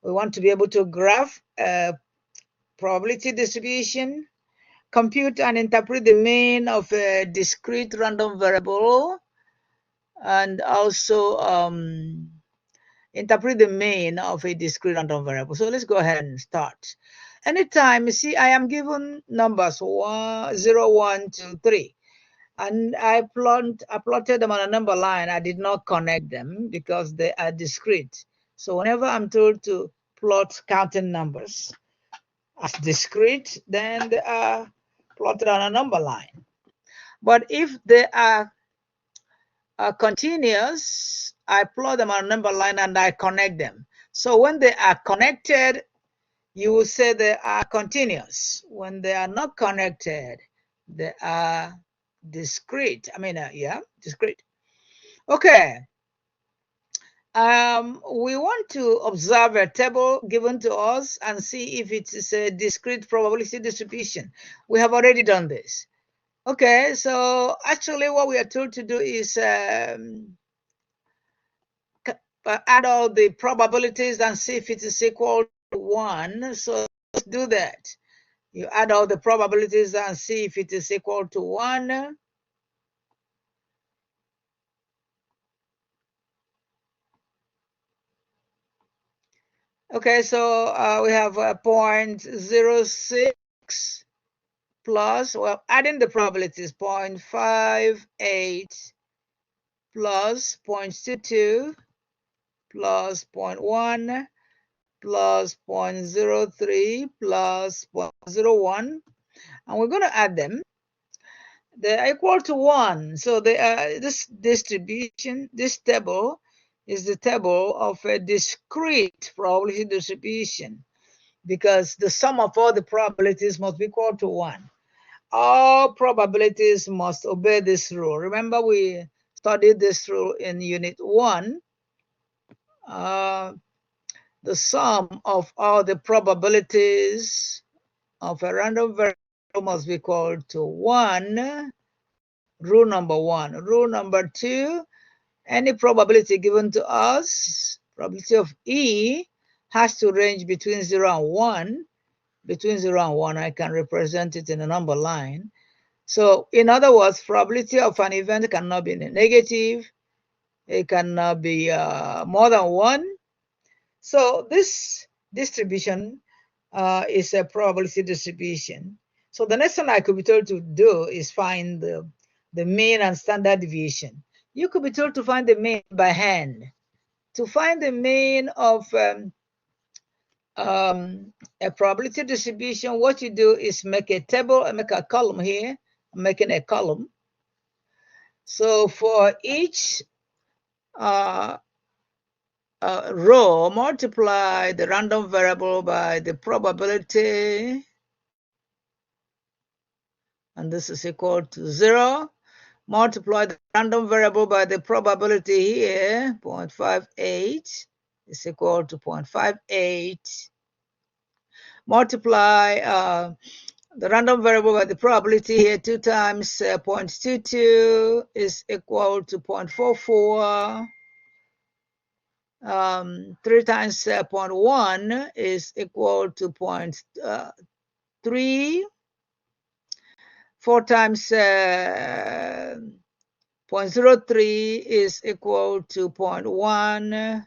We want to be able to graph a probability distribution, compute and interpret the mean of a discrete random variable, and also interpret the mean of a discrete random variable. So let's go ahead and start. Anytime, you see, I am given numbers 0, 1, 2, 3. And I plotted them on a number line. I did not connect them because they are discrete. So whenever I'm told to plot counting numbers as discrete, then they are plotted on a number line. But if they are continuous, I plot them on a number line and I connect them. So when they are connected, you will say they are continuous. When they are not connected, they are discrete. Discrete. Okay. We want to observe a table given to us and see if it is a discrete probability distribution. We have already done this. Okay, so actually what we are told to do is add all the probabilities and see if it is equal to 1. So let's do that. You add all the probabilities and see if it is equal to 1. Okay, so we have 0.06 plus, well, adding the probabilities, 0.58 plus 0.22 plus 0.1 plus 0.03 plus 0.01, and we're going to add them. They're equal to 1. So they are, this distribution, this table is the table of a discrete probability distribution, because the sum of all the probabilities must be equal to 1. All probabilities must obey this rule. Remember, we studied this rule in Unit 1. The sum of all the probabilities of a random variable must be equal to 1. Rule number 1. Rule number 2, any probability given to us, probability of E, has to range between 0 and 1. Between 0 and 1, I can represent it in a number line. So in other words, probability of an event cannot be negative. It cannot be more than 1. So this distribution is a probability distribution. So the next thing I could be told to do is find the mean and standard deviation. You could be told to find the mean by hand. To find the mean of a probability distribution, what you do is make a table and make a column here. I'm making a column. So for each row, multiply the random variable by the probability, and this is equal to 0. Multiply the random variable by the probability here, 0.58 is equal to 0.58. Multiply the random variable by the probability here, 2 times 0.22 is equal to 0.44. 3 times 0.1 is equal to 0.3. 4 times 0.03 is equal to 0.1.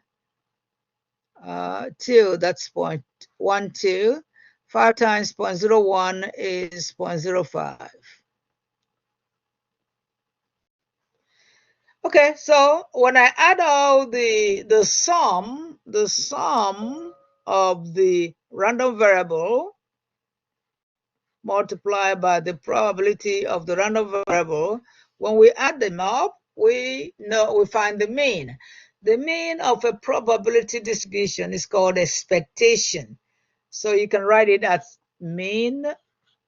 2, that's 0.12. 5 times 0.01 is 0.05. Okay, so when I add all the sum of the random variable multiplied by the probability of the random variable, when we add them up, we find the mean. The mean of a probability distribution is called expectation. So you can write it as mean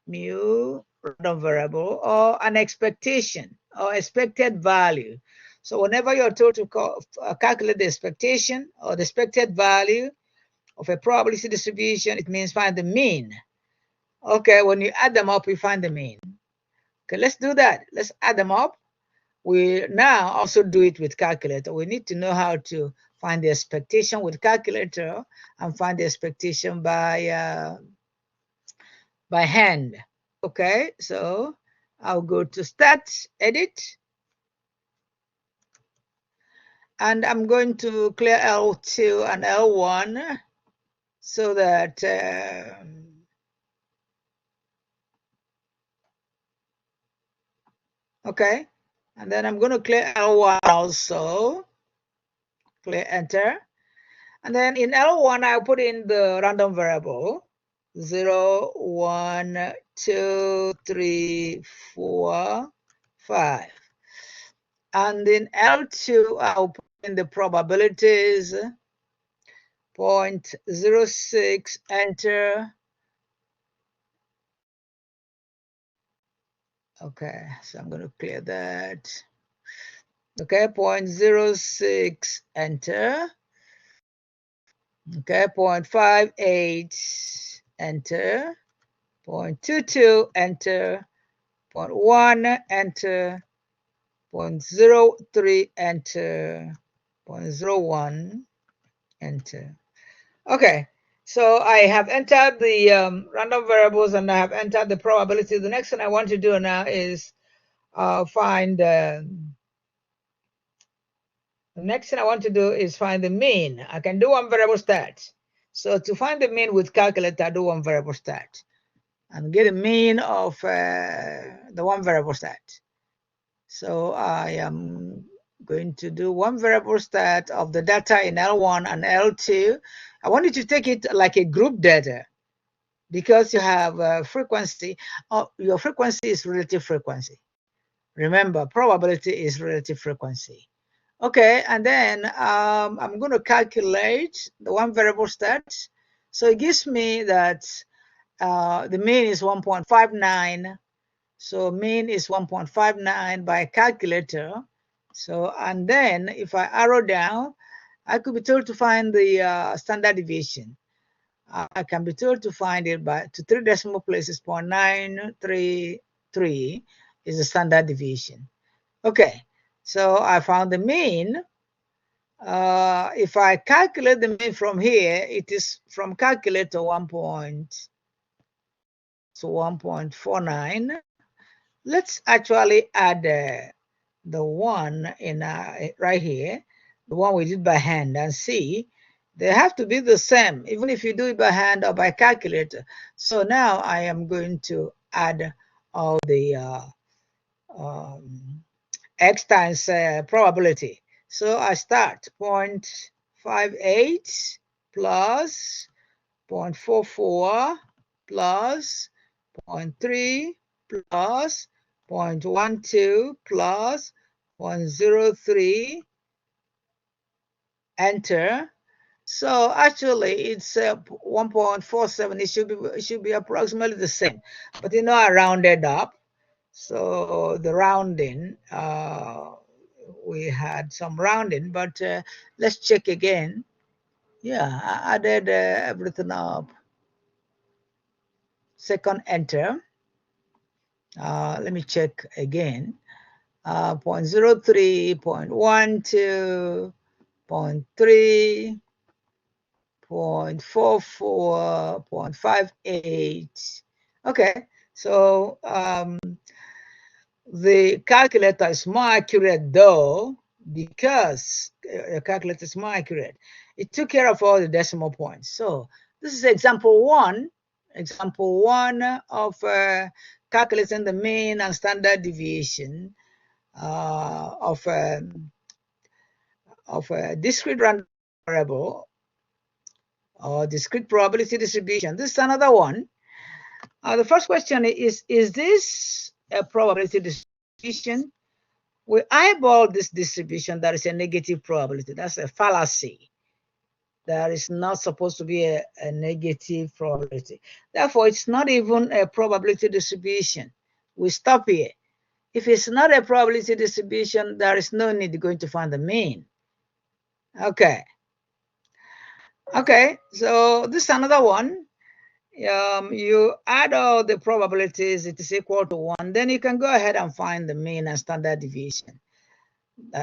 mu random variable, or an expectation or expected value. So whenever you're told to calculate the expectation or the expected value of a probability distribution, it means find the mean. Okay, when you add them up, we find the mean. Okay, let's do that. Let's add them up. We now also do it with calculator. We need to know how to find the expectation with calculator and find the expectation by hand. Okay, so I'll go to Start, Edit, and I'm going to clear L2 and L1 so that okay, and then I'm going to clear L1 also, clear Enter, and then in L1 I'll put in the random variable 0, 1, 2, 3, 4, 5, and in L2 I'll put in the probabilities 0.06, enter. Okay, so I'm going to clear that. Okay, 0.06, enter. Okay, 0.58, enter. 0.22, enter. 0.1, enter. 0.03, enter. 0.01, enter. Okay, so I have entered the random variables and I have entered the probability. The next thing I want to do now is find the next thing I want to do is find the mean. I can do one variable stat. So to find the mean with calculator, I do one variable stat and get the mean of the one variable stat. So I am going to do one variable stat of the data in L1 and L2. I want you to take it like a group data because you have frequency. Your frequency is relative frequency. Remember, probability is relative frequency. Okay, and then I'm going to calculate the one variable stat. So it gives me that the mean is 1.59. So mean is 1.59 by calculator. So, and then if I arrow down, I could be told to find the standard deviation. I can be told to find it by to 3 decimal places, 0.933 is the standard deviation. Okay, so I found the mean. If I calculate the mean from here, it is from calculator 1.49. Let's actually add the one in right here, the one we did by hand, and see they have to be the same, even if you do it by hand or by calculator. So now I am going to add all the x times probability. So I start 0.58 plus 0.44 plus 0.3 plus 0.12 plus 0.03, enter. So actually it's 1.47. It should be approximately the same, but you know I rounded up. So the rounding, we had some rounding, but let's check again. Yeah, I added everything up. Second enter. Let me check again. 0.03, 0.12, 0.3, 0.44, 0.58. Okay, so the calculator is more accurate though, because the calculator is more accurate. It took care of all the decimal points. So this is example one of calculating the mean and standard deviation of a discrete random variable or discrete probability distribution. This is another one. The first question is this a probability distribution? We eyeball this distribution, that is a negative probability. That's a fallacy. There is not supposed to be a negative probability. Therefore, it's not even a probability distribution. We stop here. If it's not a probability distribution, there is no need going to find the mean. Okay. Okay, so this is another one. You add all the probabilities, it is equal to 1. Then you can go ahead and find the mean and standard deviation,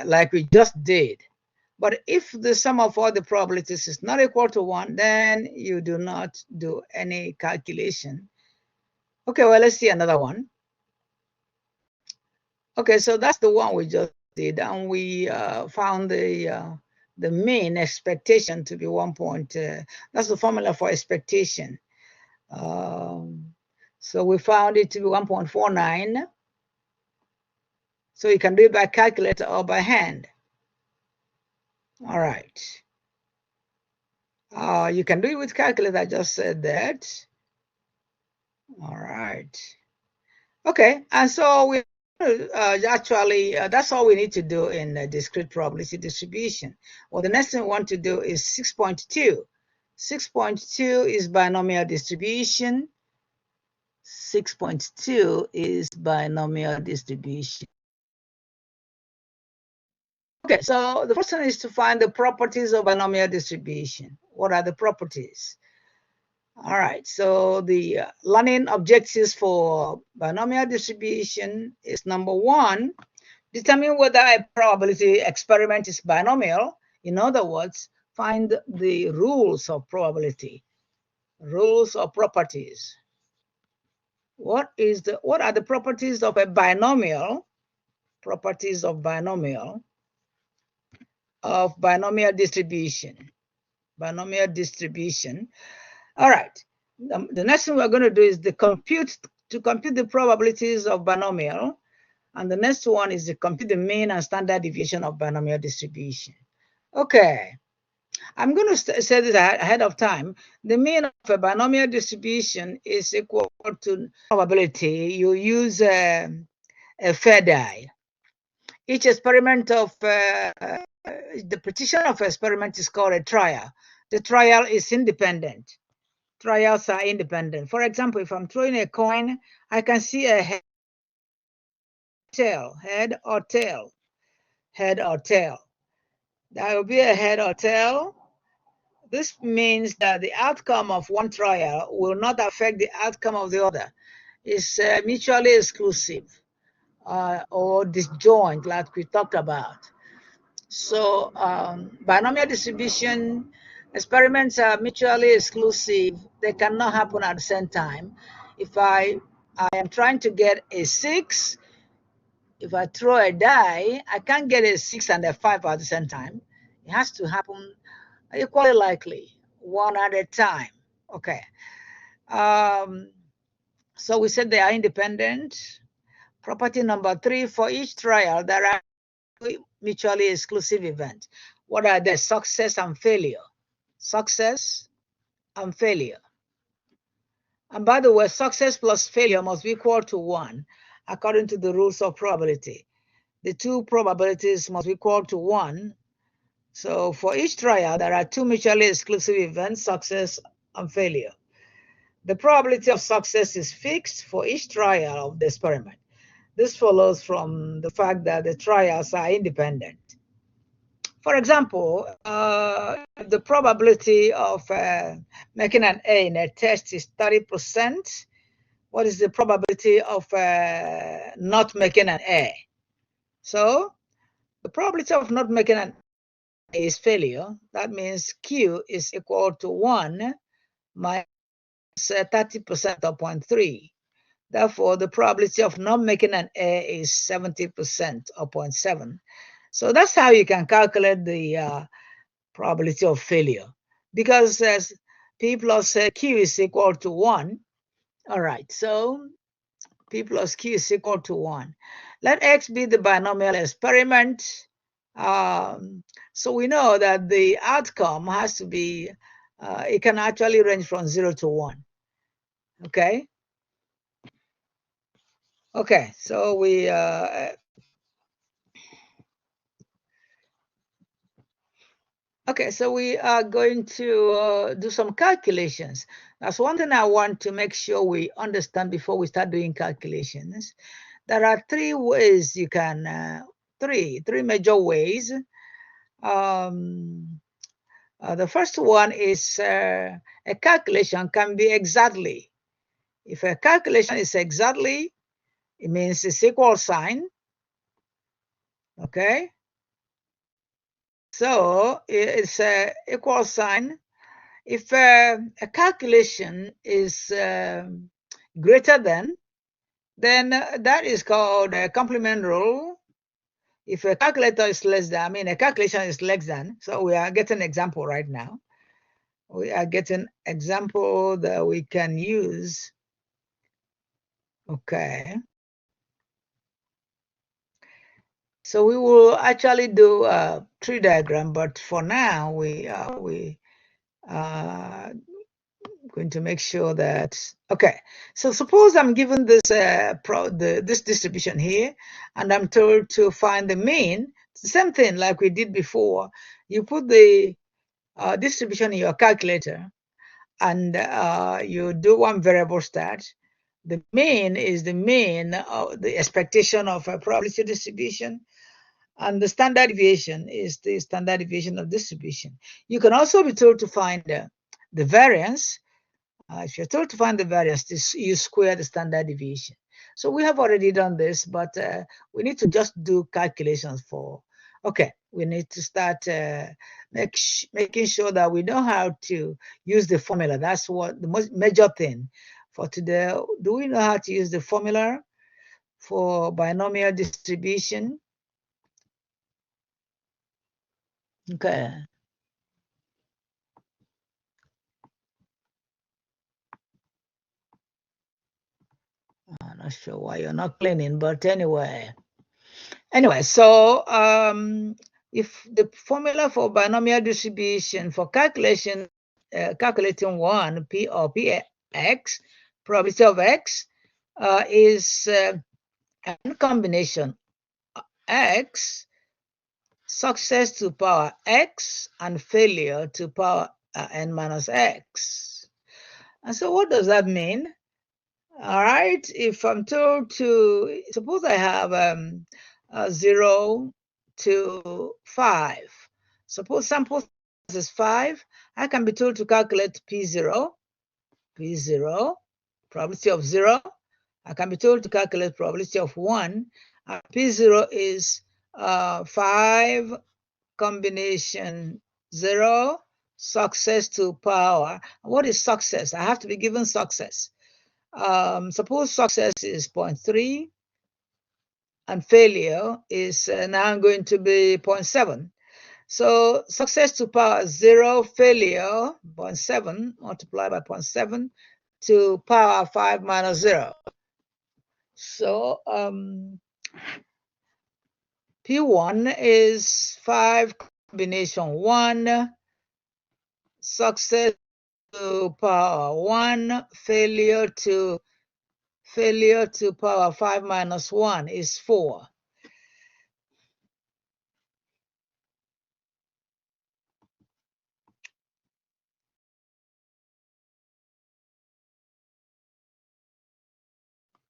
like we just did. But if the sum of all the probabilities is not equal to 1, then you do not do any calculation. Okay, well, let's see another one. Okay, so that's the one we just did, and we found the mean expectation to be 1 point. That's the formula for expectation. So we found it to be 1.49. So you can do it by calculator or by hand. All right. You can do it with calculator. I just said that. All right. Okay, and so we actually, that's all we need to do in discrete probability distribution. Well, the next thing we want to do is 6.2. 6.2 is binomial distribution. 6.2 is binomial distribution. Okay, so the first one is to find the properties of binomial distribution. What are the properties? All right, so the learning objectives for binomial distribution is number 1, determine whether a probability experiment is binomial. In other words, find the rules of probability, rules or properties. What are the properties of a binomial? Properties of binomial distribution. Binomial distribution. All right. The next thing we're going to do is to compute the probabilities of binomial. And the next one is to compute the mean and standard deviation of binomial distribution. Okay. I'm going to say this ahead of time. The mean of a binomial distribution is equal to probability. You use a fair die. Each experiment of the precision of experiment is called a trial. The trial is independent. Trials are independent. For example, if I'm throwing a coin, I can see a head or tail. There will be a head or tail. This means that the outcome of one trial will not affect the outcome of the other. It's mutually exclusive or disjoint, like we talked about. So binomial distribution experiments are mutually exclusive. They cannot happen at the same time. If I am trying to get a 6, if I throw a die, I can't get a 6 and a 5 at the same time. It has to happen equally likely, one at a time. Okay. So we said they are independent. Property number 3, for each trial, there are mutually exclusive events. What are they? Success and failure. Success and failure. And by the way, success plus failure must be equal to 1 according to the rules of probability. The two probabilities must be equal to 1. So for each trial, there are 2 mutually exclusive events, success and failure. The probability of success is fixed for each trial of the experiment. This follows from the fact that the trials are independent. For example, the probability of making an A in a test is 30%. What is the probability of not making an A? So the probability of not making an A is failure. That means Q is equal to 1 minus 30% of 0.3. Therefore, the probability of not making an A is 70% or 0.7. So that's how you can calculate the probability of failure. Because P plus Q is equal to 1. All right, so P plus Q is equal to 1. Let X be the binomial experiment. So we know that the outcome has to be, it can actually range from 0 to 1. Okay? Okay, so we are going to do some calculations. That's one thing I want to make sure we understand before we start doing calculations. There are 3 ways you can, three major ways. The first one is a calculation can be exactly. If a calculation is exactly, it means it's equal sign. Okay. So it's a equal sign. If a calculation is greater than, then that is called a complement rule. If a calculator is less than, I mean a calculation is less than, so we are getting an example right now. We are getting example that we can use. Okay. So we will actually do a tree diagram, but for now we going to make sure that, okay, so suppose I'm given this this distribution here, and I'm told to find the mean. It's the same thing like we did before. You put the distribution in your calculator, and you do one variable stat. The mean is the mean, the expectation of a probability distribution, and the standard deviation is the standard deviation of distribution. You can also be told to find the variance. If you're told to find the variance, you square the standard deviation. So we have already done this, but we need to just do calculations for, okay, we need to start making sure that we know how to use the formula. That's what the most major thing for today. Do we know how to use the formula for binomial distribution? Okay. I'm not sure why you're not cleaning, but anyway. So if the formula for binomial distribution for calculation, calculating one P or Px, probability of x, is n combination x, success to power x, and failure to power n minus x. And so what does that mean? All right, if I'm told to, suppose I have 0 to 5. Suppose sample size is 5. I can be told to calculate P0, probability of 0. I can be told to calculate probability of 1. P0 is 5 combination 0, success to power. What is success? I have to be given success. Suppose success is 0.3 and failure is now going to be 0.7. So success to power 0, failure 0.7 multiplied by 0.7 to power 5 minus 0. So P1 is 5 combination 1, success to power 1, failure to power 5 minus 1 is 4.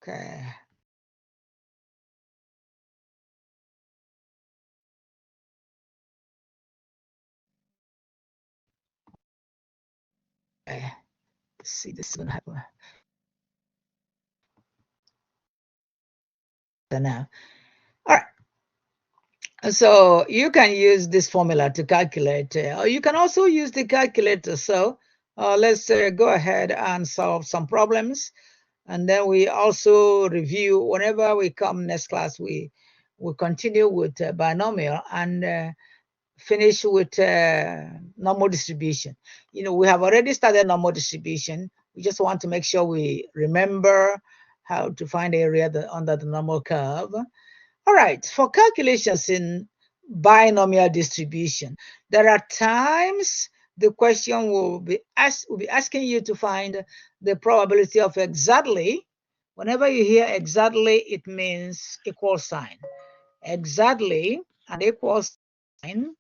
Okay. Let's see, this is going to happen now. All right. So you can use this formula to calculate, or you can also use the calculator. So let's go ahead and solve some problems. And then we also review, whenever we come next class, we will continue with binomial and finish with normal distribution. You know, we have already started normal distribution. We just want to make sure we remember how to find area under the normal curve. All right, for calculations in binomial distribution, there are times the question will be asking you to find the probability of exactly. Whenever you hear exactly, it means equal sign. Exactly and equal sign,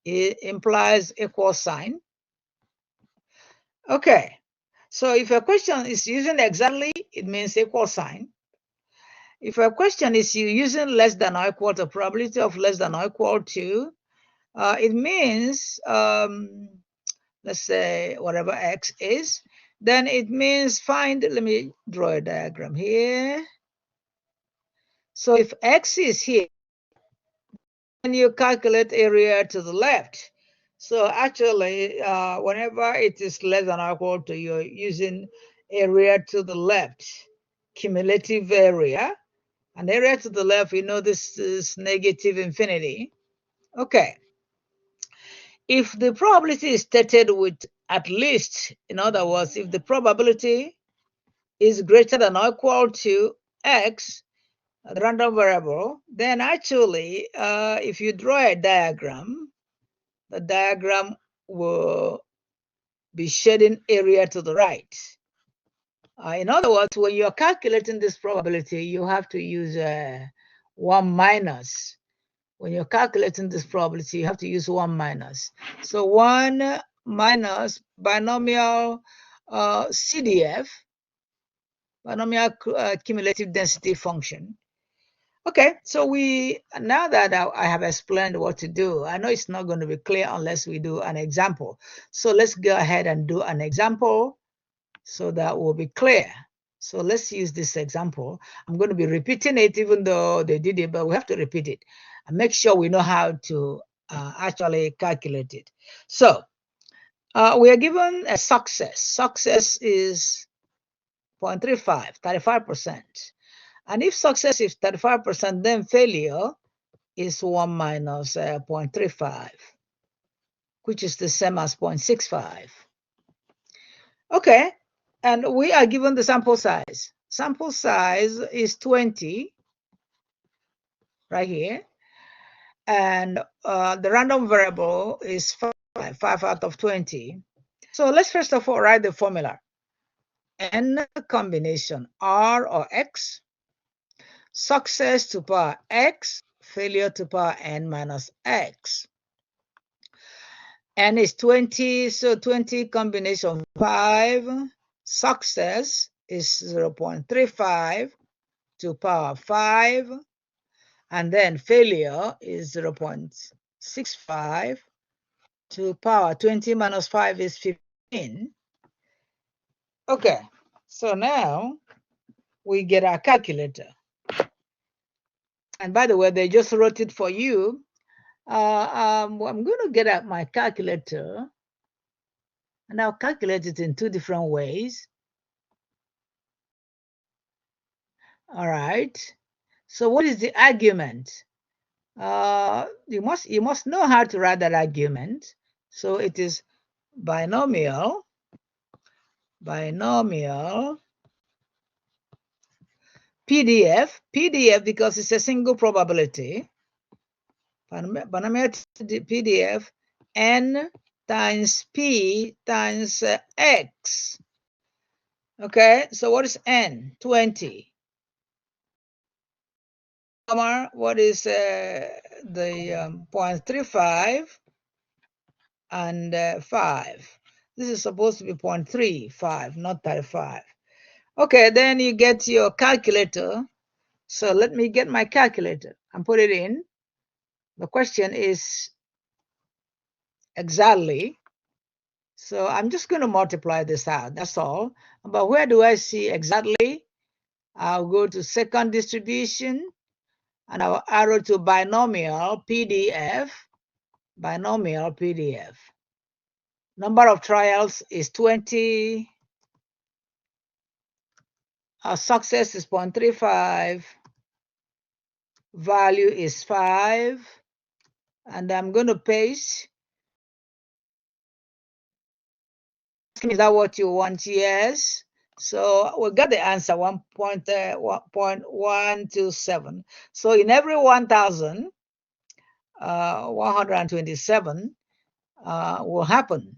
it implies equal sign. Okay, so if a question is using exactly, it means equal sign. If a question is using less than or equal to, probability of less than or equal to, it means, let's say whatever x is, then it means find, let me draw a diagram here. So if x is here, then you calculate area to the left. So actually, whenever it is less than or equal to, you're using area to the left, cumulative area. And area to the left, we know this is negative infinity. Okay. If the probability is stated with at least, in other words, if the probability is greater than or equal to x, the random variable, then actually, if you draw a diagram, the diagram will be shading area to the right. In other words, when you're calculating this probability, you have to use 1 minus. When you're calculating this probability, you have to use 1 minus. So 1 minus binomial CDF, binomial cumulative density function. Okay, so now that I have explained what to do, I know it's not going to be clear unless we do an example. So let's go ahead and do an example so that will be clear. So let's use this example. I'm going to be repeating it even though they did it, but we have to repeat it and make sure we know how to actually calculate it. So we are given a success. Success is 0.35, 35%. And if success is 35%, then failure is 1 minus 0.35, which is the same as 0.65. Okay, and we are given the sample size. Sample size is 20, right here. And the random variable is 5 out of 20. So let's first of all write the formula. N combination R or X, success to power X, failure to power N minus X. N is 20, so 20 combination 5, success is 0.35 to power 5, and then failure is 0.65 to power 20 minus 5 is 15. Okay, so now we get our calculator. And by the way, they just wrote it for you. I'm going to get out my calculator, and I'll calculate it in 2 different ways. All right. So what is the argument? You must know how to write that argument. So it is binomial PDF because it's a single probability. Binomial PDF N times P times X. Okay, so what is N? 20. What is the 0.35 and 5? This is supposed to be 0.35, not 35. Okay, then you get your calculator. So let me get my calculator and put it in. The question is exactly. So I'm just going to multiply this out. That's all. But where do I see exactly? I'll go to second distribution and I'll arrow to binomial PDF. Binomial PDF. Number of trials is 20. Our success is 0.35. Value is 5. And I'm going to paste. Is that what you want? Yes. So we got the answer 1.127. So in every 1,000, 127 will happen.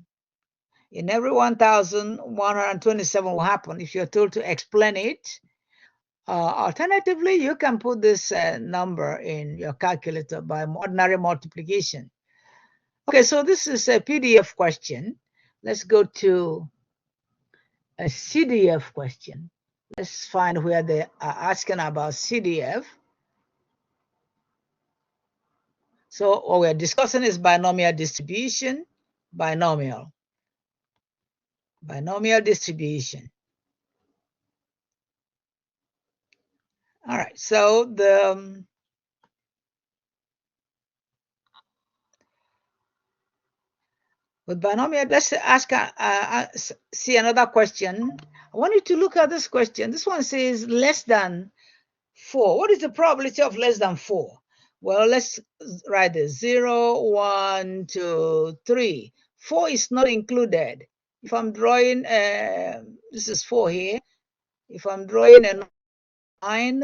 In every 1,127 will happen if you're told to explain it. Alternatively, you can put this number in your calculator by ordinary multiplication. Okay, so this is a PDF question. Let's go to a CDF question. Let's find where they are asking about CDF. So what we're discussing is binomial distribution, binomial distribution. All right, so With binomial, let's ask, see another question. I want you to look at this question. This one says less than 4. What is the probability of less than 4? Well, let's write this. 0, 1, 2, 3. 4 is not included. If I'm drawing, this is 4 here. If I'm drawing a line,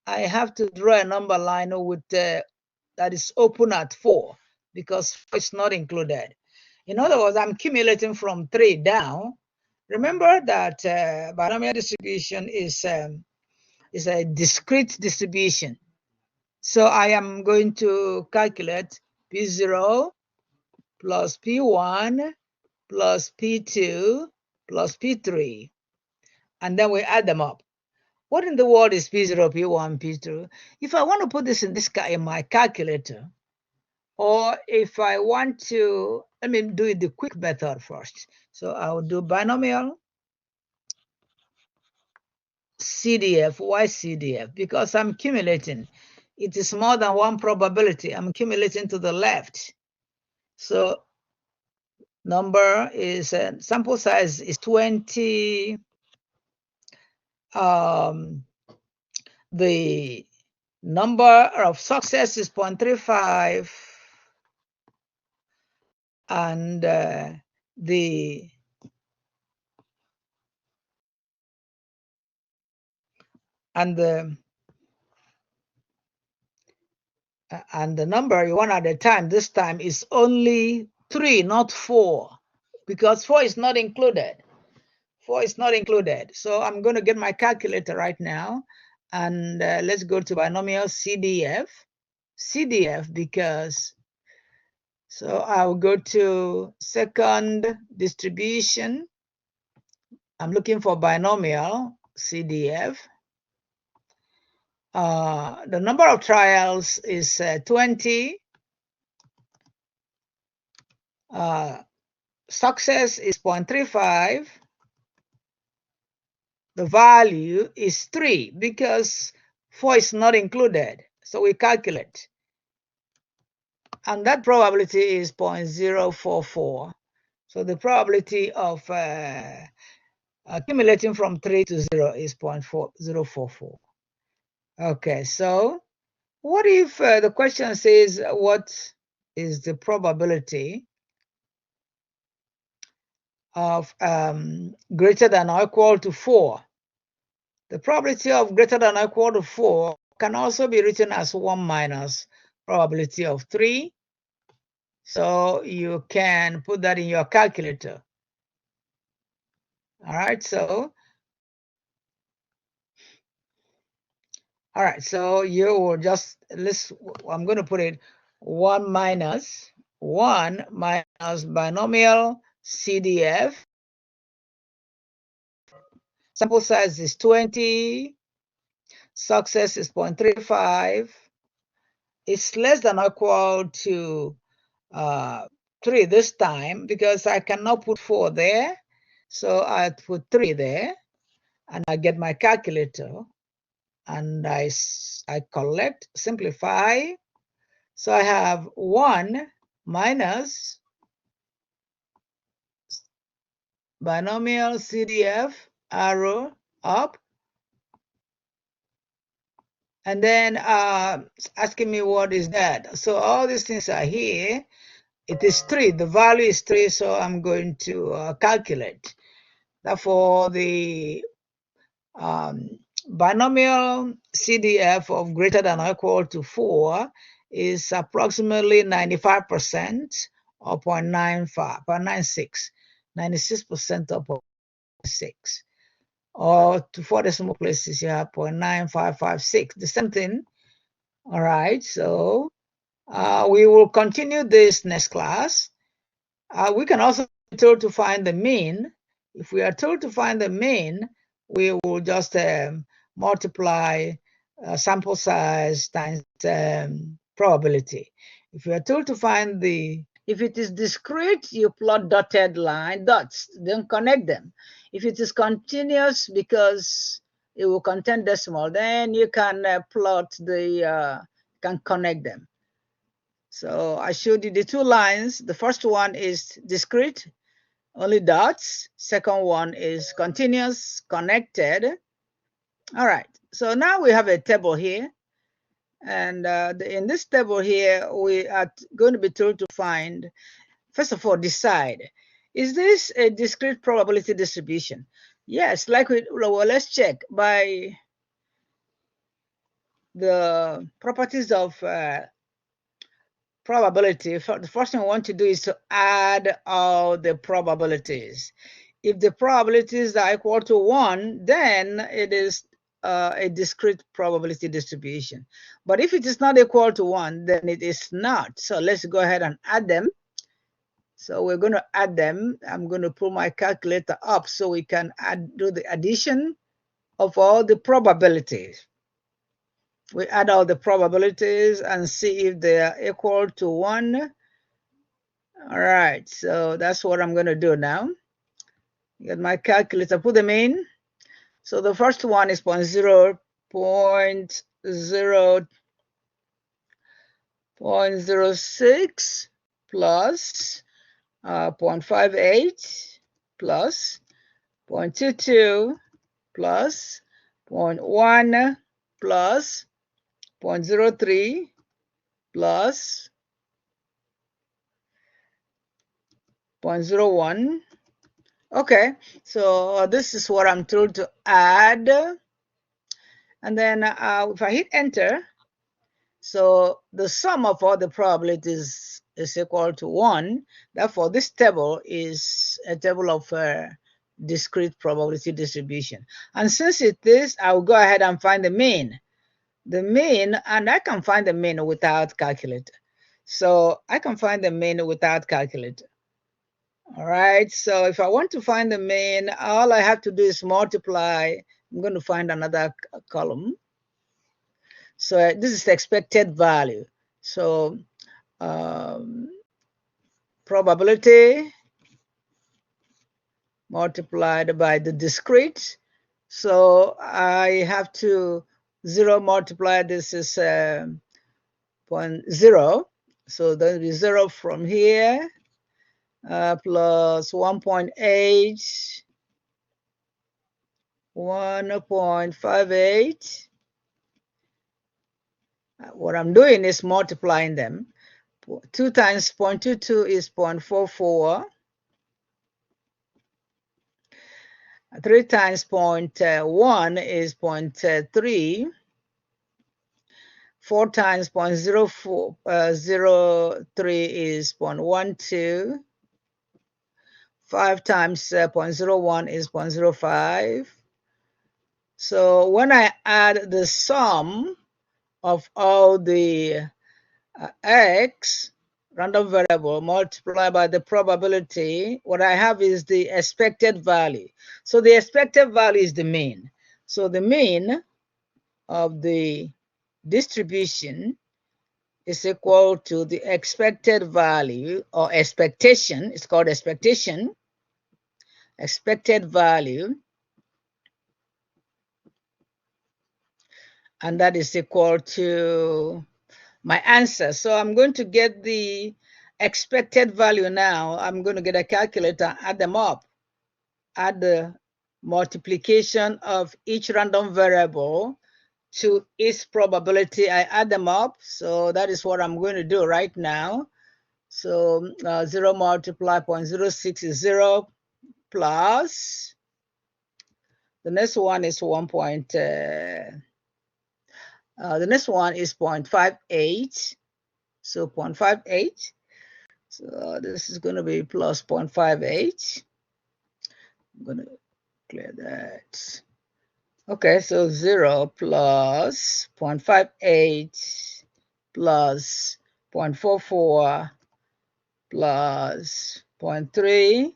I have to draw a number line with that is open at 4 because 4 is not included. In other words, I'm accumulating from 3 down. Remember that binomial distribution is a discrete distribution. So I am going to calculate P0 plus P1 plus P2 plus P3. And then we add them up. What in the world is P0, P1, P2? If I want to put this in my calculator, or if I want to, let me do it the quick method first. So I will do binomial CDF. Why CDF? Because I'm accumulating. It is more than one probability. I'm accumulating to the left. So number is, sample size is 20. The number of success is 0.35. And the number you want at the time, this time is only 3, not 4, because 4 is not included. 4 is not included. So I'm going to get my calculator right now, and let's go to binomial CDF. CDF because, so I'll go to second distribution. I'm looking for binomial CDF. The number of trials is 20. Success is 0.35. The value is 3 because 4 is not included. So we calculate. And that probability is 0.044. So the probability of accumulating from 3 to 0 is 0.044. Okay, so what if the question says what is the probability of greater than or equal to 4? The probability of greater than or equal to 4 can also be written as 1 minus probability of 3. So you can put that in your calculator. All right, so you will just, I'm going to put it 1 minus binomial CDF. Sample size is 20. Success is 0.35. It's less than or equal to 3 this time because I cannot put 4 there. So I put 3 there, and I get my calculator, and I collect, simplify. So I have 1 minus binomial CDF, arrow up, and then asking me what is that. So all these things are here. It is 3. The value is 3, so I'm going to calculate. Therefore, the binomial CDF of greater than or equal to 4 is approximately 95% or 0.96. 96% or 0.6. Or to 4 decimal places, you have 0.9556. The same thing. All right, so we will continue this next class. We can also be told to find the mean. If we are told to find the mean, we will just multiply sample size times probability. If we are told to find if it is discrete, you plot dotted line, dots, then connect them. If it is continuous, because it will contain decimal, then you can plot can connect them. So I showed you the two lines. The first one is discrete, only dots. Second one is continuous, connected. All right, so now we have a table here. And in this table here, we are going to be told to find, first of all, decide, is this a discrete probability distribution? Yes, like well, let's check by the properties of probability. The first thing we want to do is to add all the probabilities. If the probabilities are equal to 1, then it is a discrete probability distribution. But if it is not equal to 1, then it is not. So let's go ahead and add them. So we're going to add them. I'm going to pull my calculator up so we can do the addition of all the probabilities. We add all the probabilities and see if they are equal to 1. All right, so that's what I'm going to do now. Get my calculator, put them in. So the first one is 0.06 plus 0.58 plus 0.22 plus 0.1 plus 0.03 plus 0.01. Okay, so this is what I'm told to add. And then if I hit enter, so the sum of all the probabilities is equal to 1. Therefore, this table is a table of discrete probability distribution. And since it is, I'll go ahead and find the mean. The mean, and I can find the mean without calculator. So I can find the mean without calculator. All right, so if I want to find the mean, all I have to do is multiply. I'm going to find another column. So this is the expected value. So probability multiplied by the discrete. So I have to 0 multiply this is 0.0. So there will be 0 from here. Plus 1.8, 1.58. What I'm doing is multiplying them. 2 times 0.22 is 0.44. 3 times 0.1 is 0.3. 4 times 0.03 is 0.12. 5 times 0.01 is 0.05. So when I add the sum of all the x, random variable, multiplied by the probability, what I have is the expected value. So the expected value is the mean. So the mean of the distribution is equal to the expected value or expectation. It's called expectation. Expected value. And that is equal to my answer. So I'm going to get the expected value now. I'm going to get a calculator, add them up. Add the multiplication of each random variable to its probability. I add them up. So that is what I'm going to do right now. So 0 multiply 0.06 is 0 plus. The next one is 1. The next one is 0.58. So 0.58. So this is going to be plus 0.58. I'm going to clear that. Okay, so 0 plus 0.58 plus 0.44 plus 0.3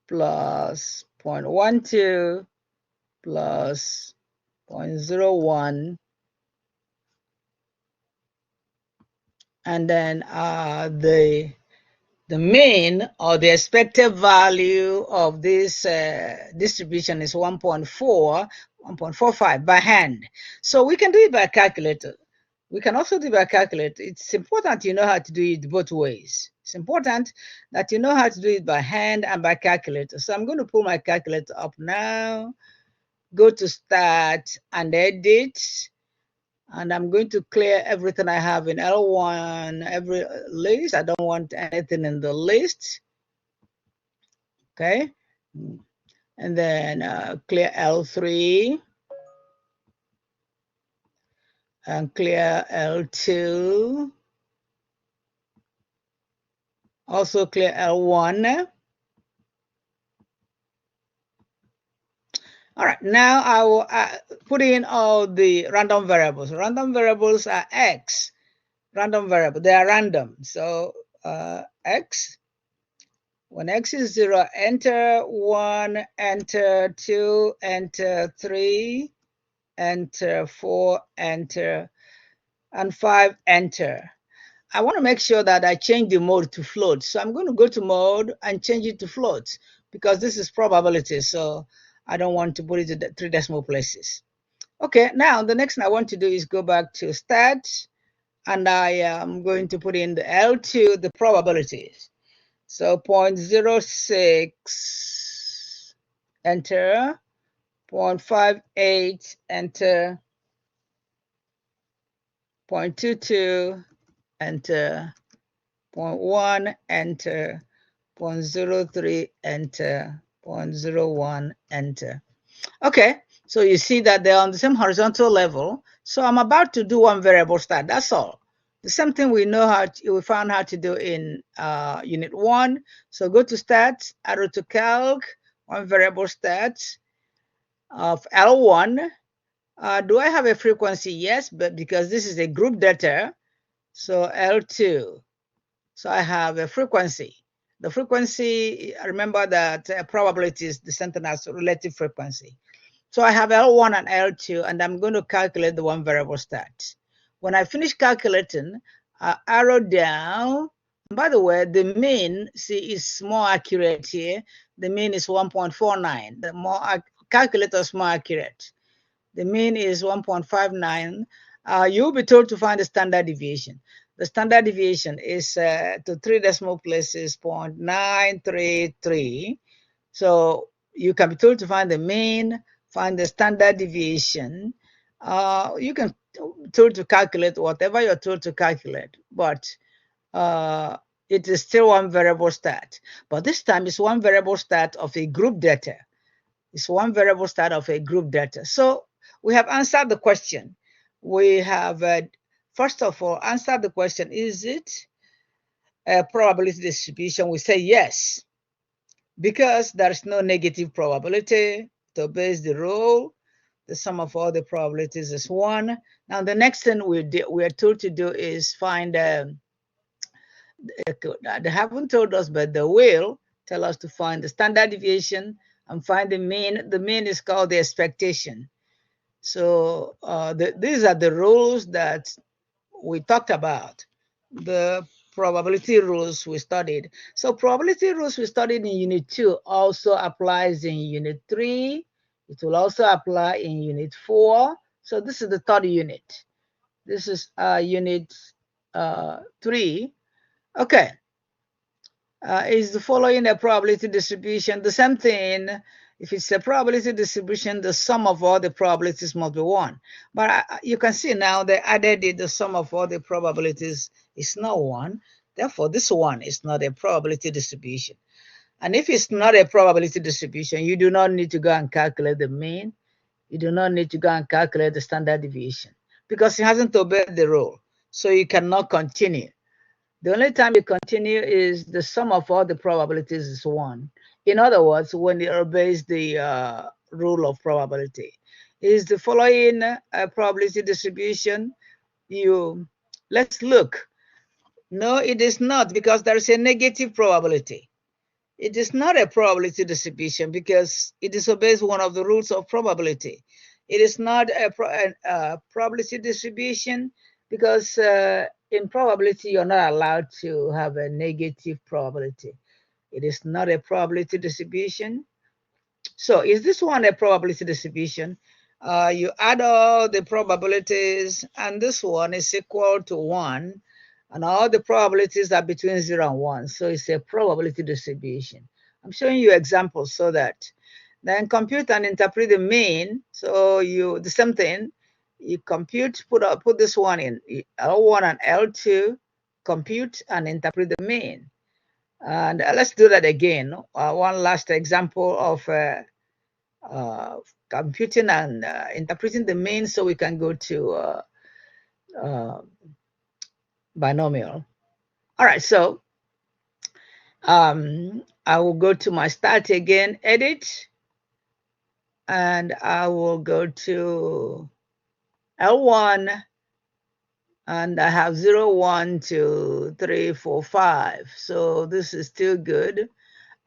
plus 0.12 plus 0.01. And then the mean or the expected value of this distribution is 1.45 by hand. So we can do it by calculator. We can also do by calculator. It's important you know how to do it both ways. It's important that you know how to do it by hand and by calculator. So I'm going to pull my calculator up now, go to start and edit, and I'm going to clear everything I have in L1, every list. I don't want anything in the list. Okay. And then clear L3 and clear L2. Also clear L1. All right, now I will put in all the random variables. Random variables are X, random variable. They are random. So X, when X is 0, enter 1, enter 2, enter 3, enter 4, enter, and 5, enter. I want to make sure that I change the mode to float. So I'm going to go to mode and change it to float because this is probability. So I don't want to put it in 3 decimal places. Okay, now the next thing I want to do is go back to stats, and I am going to put in the L2, the probabilities. So 0.06, enter, 0.58, enter, 0.22, enter, 0.1, enter, 0.03, enter, 0.01, enter. Okay, so you see that they're on the same horizontal level. So I'm about to do one variable start. That's all. The same thing we found how to do in unit 1. So go to stats, arrow to calc, one variable stats of L1. Do I have a frequency? Yes, but because this is a group data, so L2. So I have a frequency. The frequency, remember that probability is the same as relative frequency. So I have L1 and L2, and I'm going to calculate the one variable stat. When I finish calculating, arrow down. By the way, the mean, see, is more accurate here. The mean is 1.49. The more calculator is more accurate. The mean is 1.59. You'll be told to find the standard deviation. The standard deviation is to 3 decimal places, 0.933. So you can be told to find the mean, find the standard deviation. You can be told to calculate whatever you're told to calculate, but it is still one variable stat. But this time it's one variable stat of a group data. It's one variable stat of a group data. So we have answered the question. We have, first of all, answered the question, is it a probability distribution? We say yes, because there's no negative probability to base the rule. The sum of all the probabilities is 1. Now the next thing we are told to do is find, they haven't told us, but they will tell us to find the standard deviation and find the mean. The mean is called the expectation. So these are the rules that we talked about, the probability rules we studied. So probability rules we studied in Unit 2 also applies in Unit 3. It will also apply in Unit 4. So this is the third unit. This is Unit 3. Okay. Is the following a probability distribution? The same thing. If it's a probability distribution, the sum of all the probabilities must be 1. But you can see now they added it, the sum of all the probabilities is not 1. Therefore, this one is not a probability distribution. And if it's not a probability distribution, you do not need to go and calculate the mean. You do not need to go and calculate the standard deviation because it hasn't obeyed the rule. So you cannot continue. The only time you continue is the sum of all the probabilities is 1. In other words, when it obeys the rule of probability. Is the following probability distribution? Let's look. No, it is not, because there is a negative probability. It is not a probability distribution because it disobeys one of the rules of probability. It is not a probability distribution because in probability, you're not allowed to have a negative probability. It is not a probability distribution. So is this one a probability distribution? You add all the probabilities, and this one is equal to 1, and all the probabilities are between 0 and 1. So it's a probability distribution. I'm showing you examples so that then compute and interpret the mean. So the same thing, you compute, put this one in L1 and L2, compute and interpret the mean. And let's do that again. One last example of computing and interpreting the mean, so we can go to binomial. All right, so I will go to my start again, edit, and I will go to L1, and I have 0, 1, 2, 3, 4, 5. So this is still good.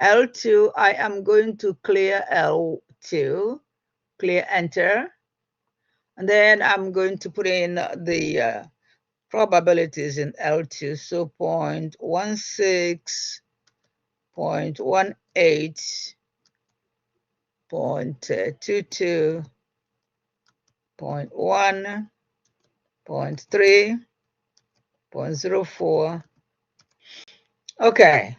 L2, I am going to clear L2, clear enter. And then I'm going to put in the probabilities in L2. So 0.16, 0.18, 0.22, 0.1, 0.3, 0.04. Okay.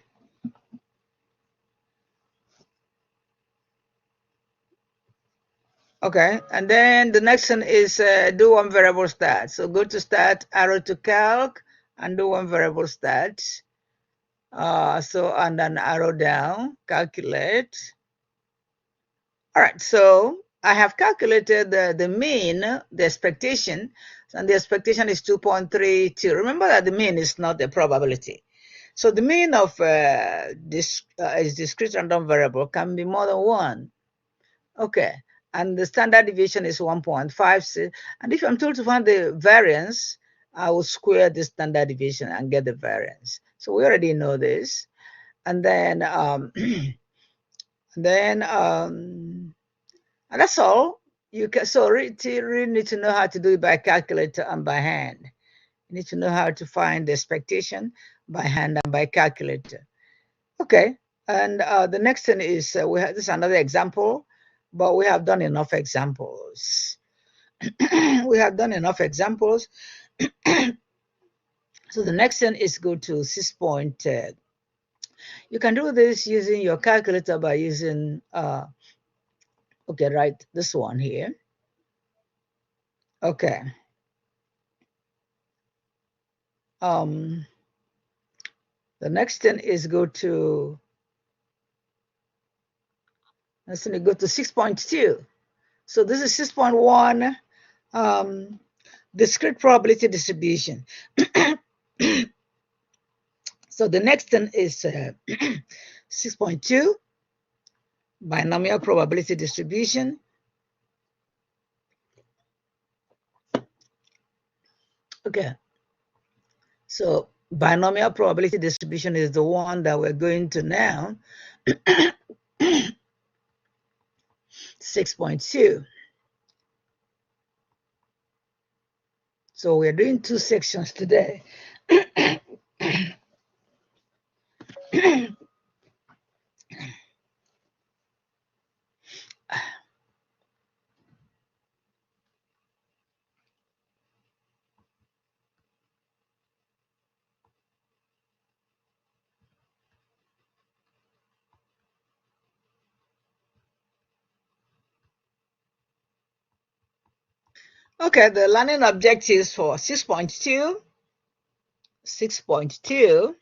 Okay, and then the next one is do one variable stat. So go to stat, arrow to calc, and do one variable stat. And then arrow down, calculate. All right, so I have calculated the mean, the expectation, and the expectation is 2.32. Remember that the mean is not the probability. So the mean of this is discrete random variable can be more than 1. Okay, and the standard deviation is 1.5. And if I'm told to find the variance, I will square the standard deviation and get the variance. So we already know this. And then, and that's all. You can really need to know how to do it by calculator and by hand. You need to know how to find the expectation by hand and by calculator. Okay, and the next thing is this is another example, but we have done enough examples. We have done enough examples. So the next thing is go to 6 point. You can do this using your calculator by using, okay, right, this one here. Okay. The next thing is go to 6.2. So this is 6.1, discrete probability distribution. So the next thing is 6.2, binomial probability distribution. Okay, so binomial probability distribution is the one that we're going to now. 6.2. So we're doing 2 sections today. Okay, the learning objectives for 6.2, 6.2,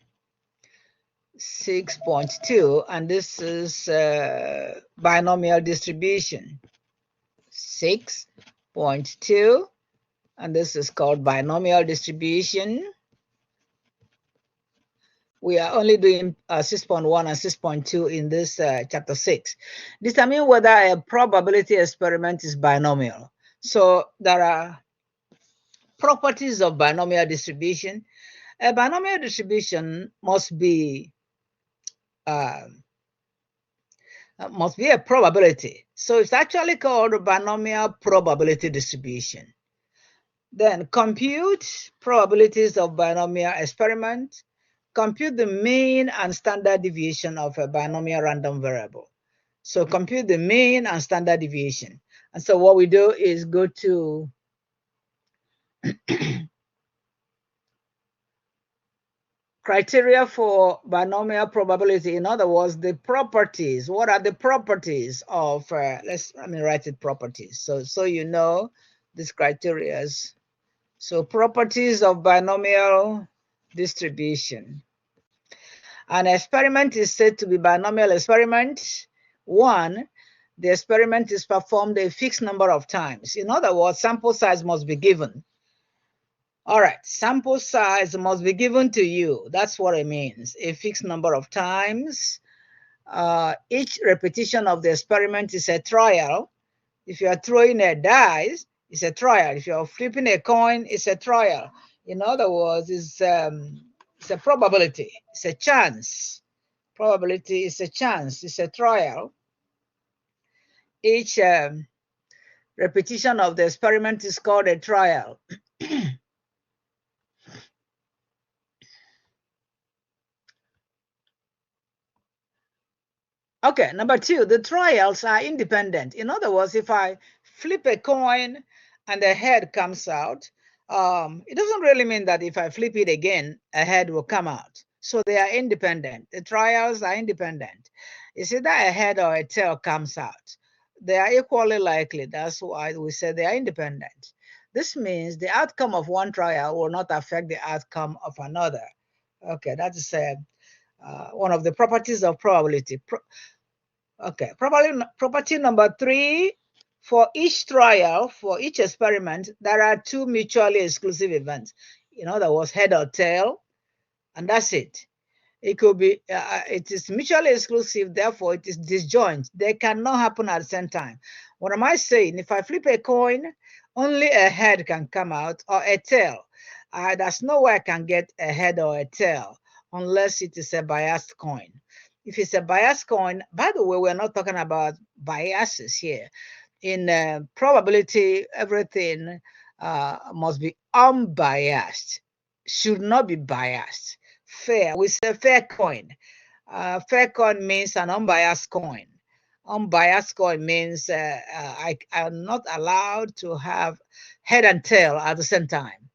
6.2, and this is binomial distribution. 6.2, and this is called binomial distribution. We are only doing 6.1 and 6.2 in this chapter 6. Determine whether a probability experiment is binomial. So there are properties of binomial distribution. A binomial distribution must be a probability. So it's actually called a binomial probability distribution. Then compute probabilities of binomial experiment. Compute the mean and standard deviation of a binomial random variable. So compute the mean and standard deviation. And so what we do is go to criteria for binomial probability. In other words, the properties. What are the properties of, let me write it properties. So you know these criteria. So properties of binomial distribution. An experiment is said to be binomial experiment. One, the experiment is performed a fixed number of times. In other words, sample size must be given. All right, sample size must be given to you. That's what it means, a fixed number of times. Each repetition of the experiment is a trial. If you are throwing a dice, it's a trial. If you're flipping a coin, it's a trial. In other words, it's a probability. It's a chance. Probability is a chance. It's a trial. Each repetition of the experiment is called a trial. Okay, number two, the trials are independent. In other words, if I flip a coin and a head comes out, it doesn't really mean that if I flip it again, a head will come out. So they are independent. The trials are independent. It's either a head or a tail comes out. They are equally likely. That's why we say they are independent. This means the outcome of one trial will not affect the outcome of another. Okay, that is one of the properties of probability. Okay, property number three, for each trial, for each experiment, there are two mutually exclusive events. In other words, head or tail, and that's it. It could be, it is mutually exclusive, therefore it is disjoint. They cannot happen at the same time. What am I saying? If I flip a coin, only a head can come out or a tail. There's no way I can get a head or a tail unless it is a biased coin. If it's a biased coin, by the way, we're not talking about biases here. In probability, everything must be unbiased, should not be biased. Fair, we say fair coin. Fair coin means an unbiased coin. Unbiased coin means I am not allowed to have head and tail at the same time.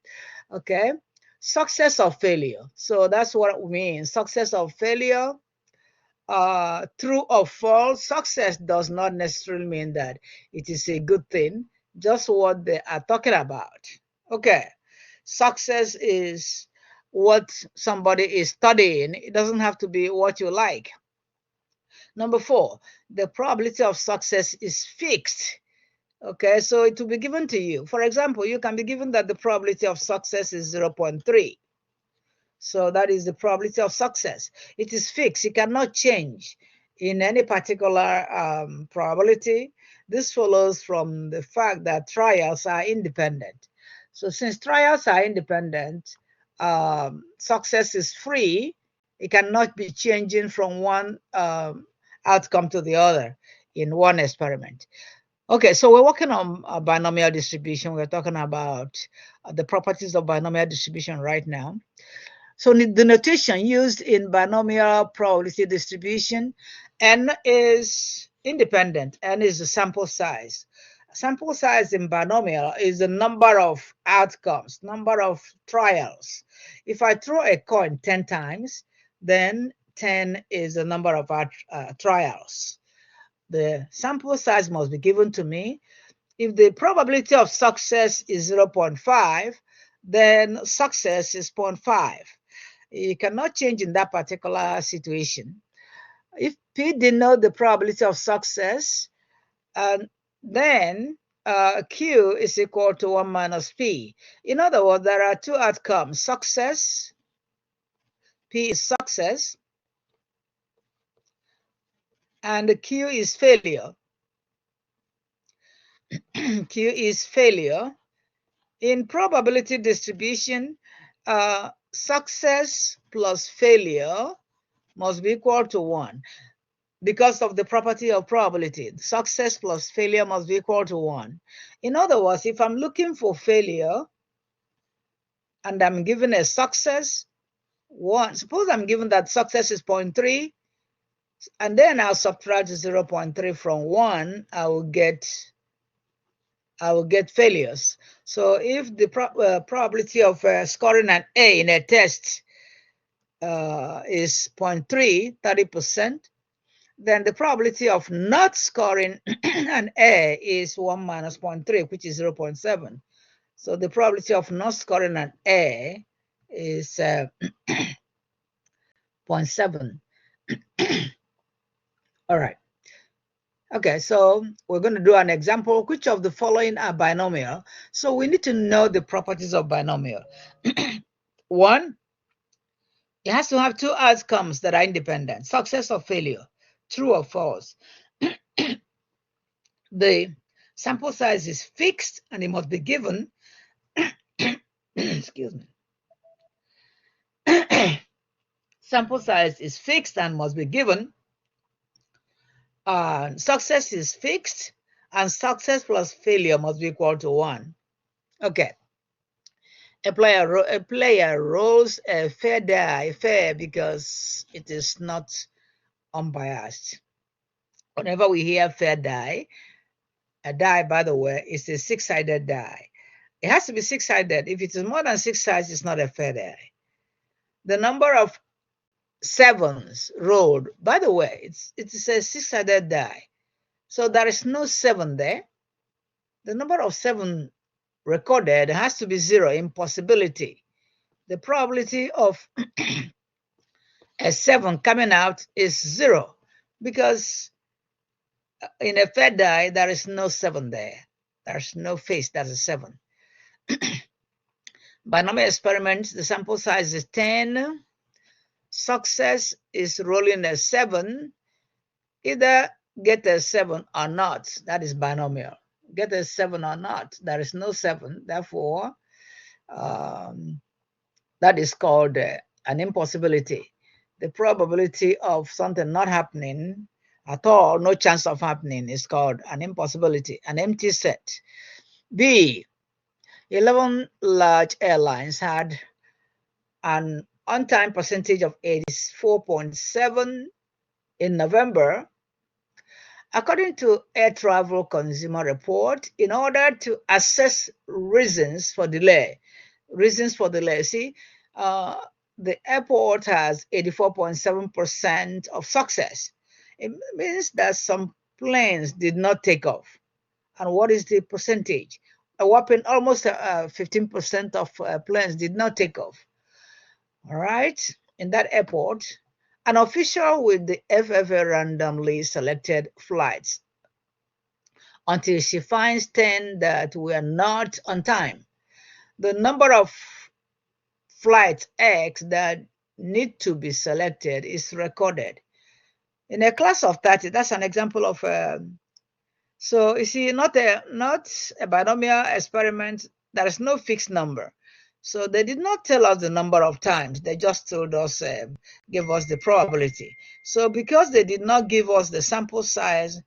Okay, success or failure. So that's what it means. Success or failure. True or false. Success does not necessarily mean that it is a good thing, just what they are talking about. Okay, success is what somebody is studying. It doesn't have to be what you like. Number four, the probability of success is fixed. Okay, so it will be given to you. For example, you can be given that the probability of success is 0.3. So that is the probability of success. It is fixed. It cannot change in any particular probability. This follows from the fact that trials are independent. So since trials are independent, success is free. It cannot be changing from one outcome to the other in one experiment. Okay, so we're working on binomial distribution. We're talking about the properties of binomial distribution right now. So the notation used in binomial probability distribution, n is independent, n is the sample size. Sample size in binomial is the number of outcomes, number of trials. If I throw a coin 10 times, then 10 is the number of trials. The sample size must be given to me. If the probability of success is 0.5, then success is 0.5. You cannot change in that particular situation. If P denotes the probability of success, then Q is equal to 1 minus P. In other words, there are two outcomes. Success, P is success, and Q is failure. Q is failure. In probability distribution, success plus failure must be equal to 1. Because of the property of probability, success plus failure must be equal to 1. In other words, if I'm looking for failure and I'm given a success, 1, suppose I'm given that success is 0.3, and then I'll subtract 0.3 from 1, I will get I will get failures. So if the probability of scoring an A in a test is 0.3, 30%, then the probability of not scoring an A is 1 minus 0.3, which is 0.7. So the probability of not scoring an A is 0.7. All right. Okay, so we're going to do an example. Which of the following are binomial? So we need to know the properties of binomial. One, it has to have two outcomes that are independent, success or failure, true or false. The sample size is fixed and it must be given. Excuse me. Sample size is fixed and must be given. Success is fixed and success plus failure must be equal to 1. Okay. A player rolls a fair die, fair because it is not unbiased. Whenever we hear fair die, a die, by the way, is a six-sided die. It has to be six-sided. If it is more than 6 sides, it's not a fair die. The number of sevens rolled, by the way, it is a six-sided die. So there is no 7 there. The number of 7 recorded has to be 0, impossibility. The probability of a 7 coming out is 0 because in a fair die, there is no 7 there. There's no face, that's a 7. Binomial experiments, the sample size is 10. Success is rolling a 7. Either get a 7 or not. That is binomial. Get a 7 or not. There is no 7. Therefore, that is called an impossibility. The probability of something not happening at all, no chance of happening, is called an impossibility, an empty set. B, 11 large airlines had an on-time percentage of 84.7 in November. According to Air Travel Consumer Report, in order to assess reasons for delay, see, the airport has 84.7% of success. It means that some planes did not take off. And what is the percentage? A whopping almost 15% of planes did not take off. All right, in that airport, an official with the FFA randomly selected flights until she finds 10 that were not on time. The number of flights X that need to be selected is recorded. In a class of 30, that's an example of, so you see, not a binomial experiment, there is no fixed number. So they did not tell us the number of times, they just told us, give us the probability. So because they did not give us the sample size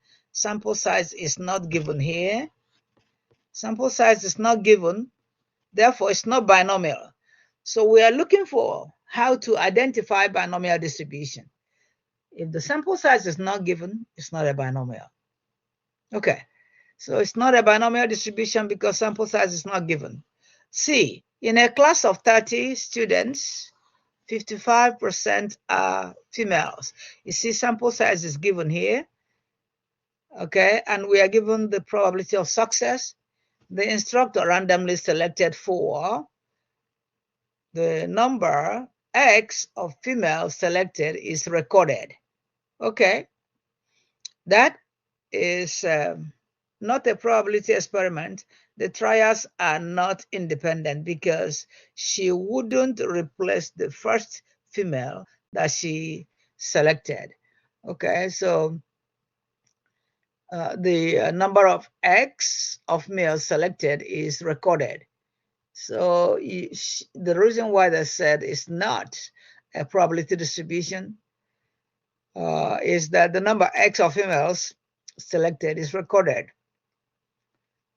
is not given here. Sample size is not given, therefore it's not binomial. So we are looking for how to identify binomial distribution. If the sample size is not given, it's not a binomial. Okay, so it's not a binomial distribution because sample size is not given. C, in a class of 30 students, 55% are females. You see, sample size is given here. Okay, and we are given the probability of success. The instructor randomly selected 4. The number X of females selected is recorded. Okay, that is not a probability experiment. The trials are not independent because she wouldn't replace the first female that she selected. Okay, so the number of X of males selected is recorded. So the reason why they said it's not a probability distribution is that the number X of females selected is recorded.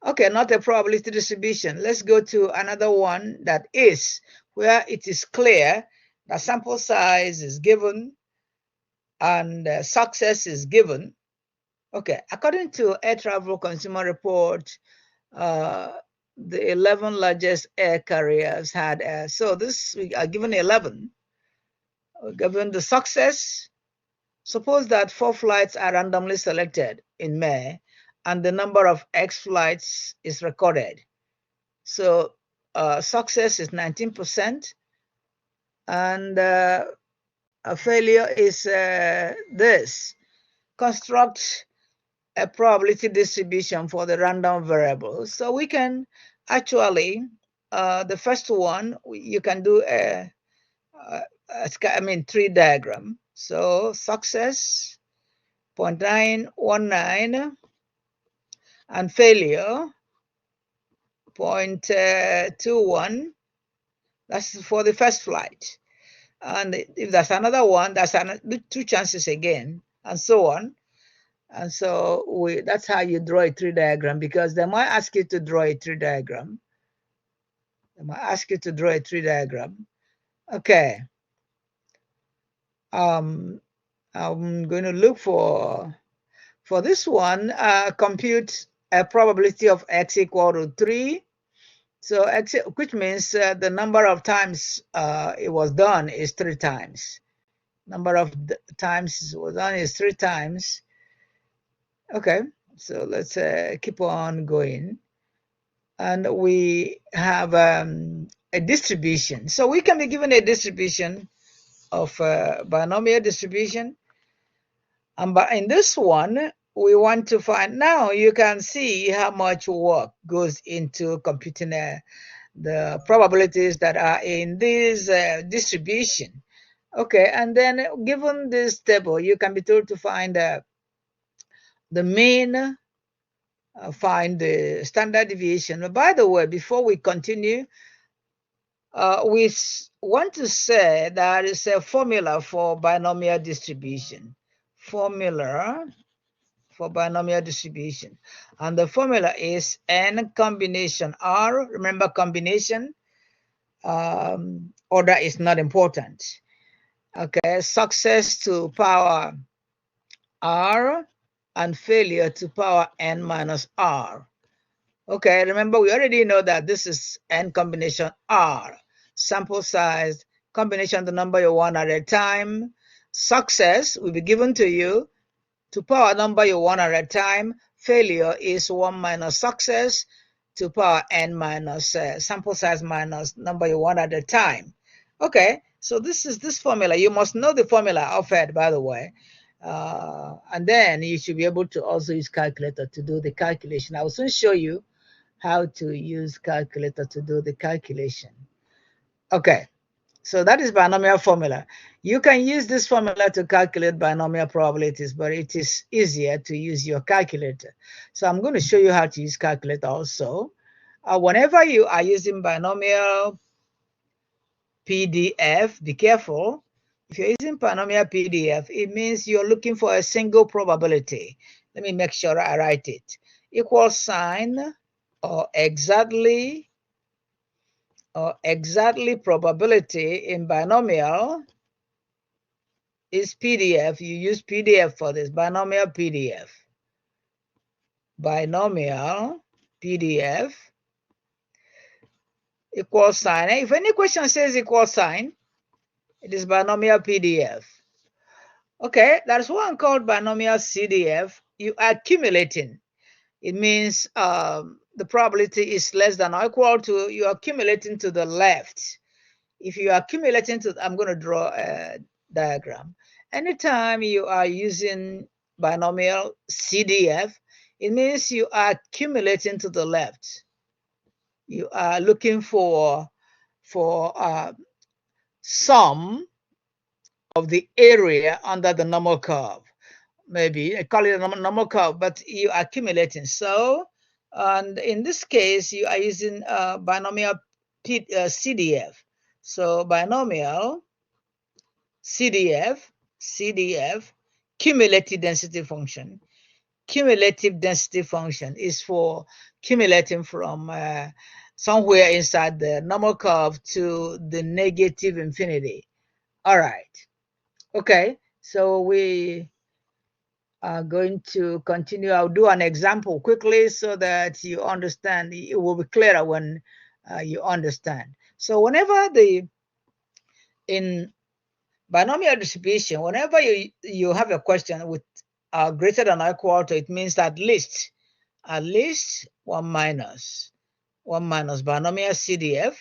Okay, not a probability distribution. Let's go to another one that is, where it is clear that sample size is given and success is given. Okay, according to Air Travel Consumer Report, the 11 largest air carriers had air. So this, we are given 11. Given the success, suppose that 4 flights are randomly selected in May and the number of X flights is recorded. So success is 19% and a failure is this. Construct a probability distribution for the random variables. So we can actually, the first one, you can do a tree diagram. So success 0.919 and failure 0.21. That's for the first flight. And if there's another one, that's two chances again, and so on. And so that's how you draw a tree diagram, because they might ask you to draw a tree diagram. They might ask you to draw a tree diagram. Okay. I'm going to look for this one, compute a probability of X equal to 3. So X, which means the number of times it was done is 3 times. Number of times it was done is 3 times. Okay, so let's keep on going. And we have a distribution. So we can be given a distribution of binomial distribution. And in this one, we want to find, now you can see how much work goes into computing the probabilities that are in this distribution. Okay, and then given this table, you can be told to find the mean, find the standard deviation. But by the way, before we continue, we want to say that it's a formula for binomial distribution. Formula for binomial distribution. And the formula is n combination r. Remember, combination, order is not important. Okay, success to power r and failure to power n minus r. Okay, remember, we already know that this is n combination r. Sample size, combination the number you want at a time. Success will be given to you to power number you want at a time. Failure is 1 minus success to power n minus sample size minus number you want at a time. Okay, so this is this formula. You must know the formula offered, by the way. And then you should be able to also use calculator to do the calculation. I will soon show you how to use calculator to do the calculation. Okay, so that is binomial formula. You can use this formula to calculate binomial probabilities, but it is easier to use your calculator. So I'm going to show you how to use calculator also. Whenever you are using binomial PDF, be careful. If you're using binomial PDF, it means you're looking for a single probability. Let me make sure I write it. Equal sign or exactly probability in binomial is PDF. You use PDF for this, binomial PDF. Binomial PDF, equal sign. If any question says equal sign, it is binomial PDF. Okay, there's one called binomial CDF. You are accumulating. It means the probability is less than or equal to, you're accumulating to the left. If you are accumulating to, I'm going to draw a diagram. Anytime you are using binomial CDF, it means you are accumulating to the left. You are looking for sum of the area under the normal curve. Maybe I call it a normal curve, but you are accumulating. So, and in this case, you are using binomial CDF. So binomial CDF, cumulative density function. Cumulative density function is for cumulating from somewhere inside the normal curve to the negative infinity. All right. Okay. So we going to continue. I'll do an example quickly so that you understand. It will be clearer when you understand. So whenever in binomial distribution, whenever you have a question with greater than or equal to, it means at least 1 minus binomial CDF,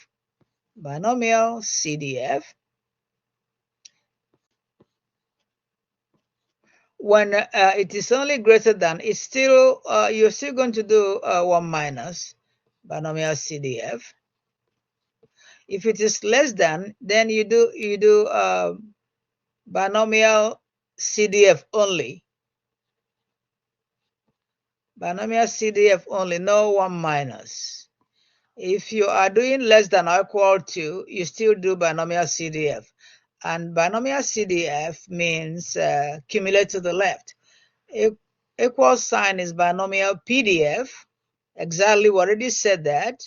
when it is only greater than, it's still you're still going to do 1 minus binomial CDF. If it is less than, then you do binomial CDF only. Binomial CDF only, no 1 minus. If you are doing less than or equal to, you still do binomial CDF. And binomial CDF means cumulate to the left. Equal sign is binomial PDF. Exactly, we already said that.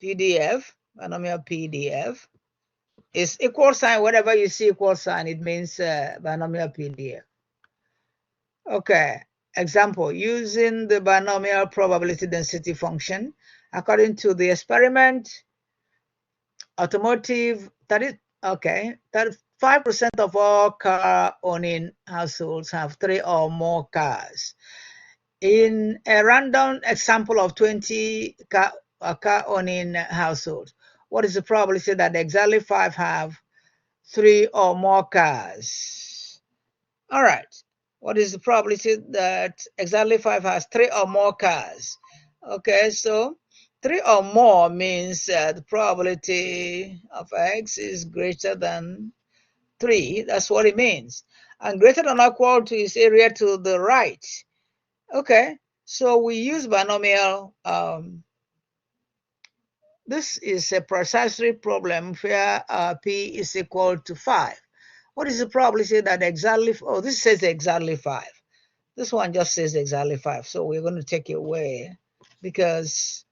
PDF, binomial PDF. Is equal sign, whenever you see equal sign, it means binomial PDF. Okay, example, using the binomial probability density function, according to the experiment, automotive, 35% of all car owning households have 3 or more cars. In a random example of 20 car owning households, what is the probability that exactly 5 have 3 or more cars? All right. What is the probability that exactly 5 has 3 or more cars? Okay, so 3 or more means the probability of X is greater than 3. That's what it means. And greater than or equal to is area to the right. Okay, so we use binomial. This is a precisely problem where P is equal to 5. What is the probability that exactly, oh, this says exactly 5. This one just says exactly 5. So we're going to take it away because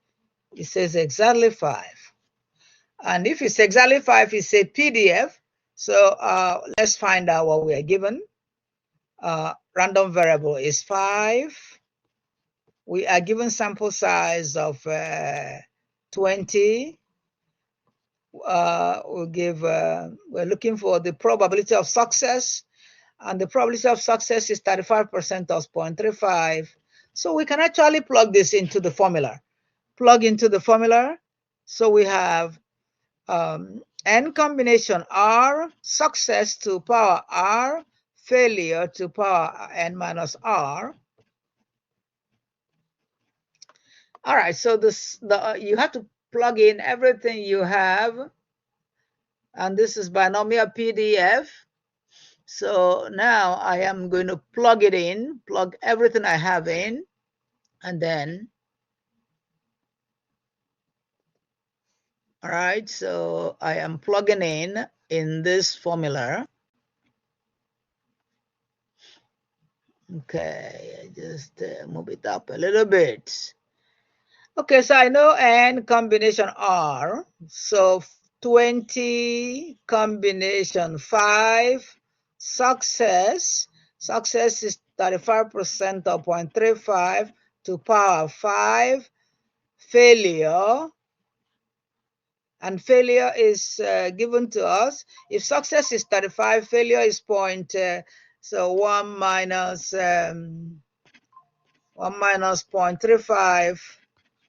it says exactly 5. And if it's exactly 5, it's a PDF. So let's find out what we are given. Random variable is 5. We are given sample size of 20. We're looking for the probability of success, and the probability of success is 35% of 0.35. So we can actually plug this into the formula. Plug into the formula. So we have n combination R, success to power R, failure to power n minus R. All right, so you have to plug in everything you have, and this is binomial PDF. So now I am going to plug it in, plug everything I have in, and then, all right, so I am plugging in this formula. Okay, I just move it up a little bit. Okay, so I know n combination R, so 20 combination 5, success is 35% of 0.35 to power 5, failure, and failure is given to us. If success is 35, failure is so 1 minus 0.35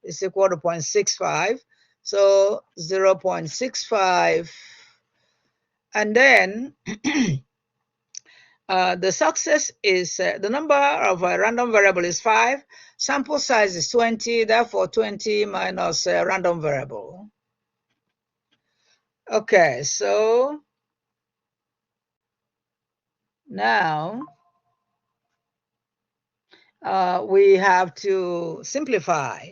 is equal to 0.65. So 0.65. And then the success is the number of a random variable is 5. Sample size is 20. Therefore, 20 minus random variable. Okay, so now we have to simplify.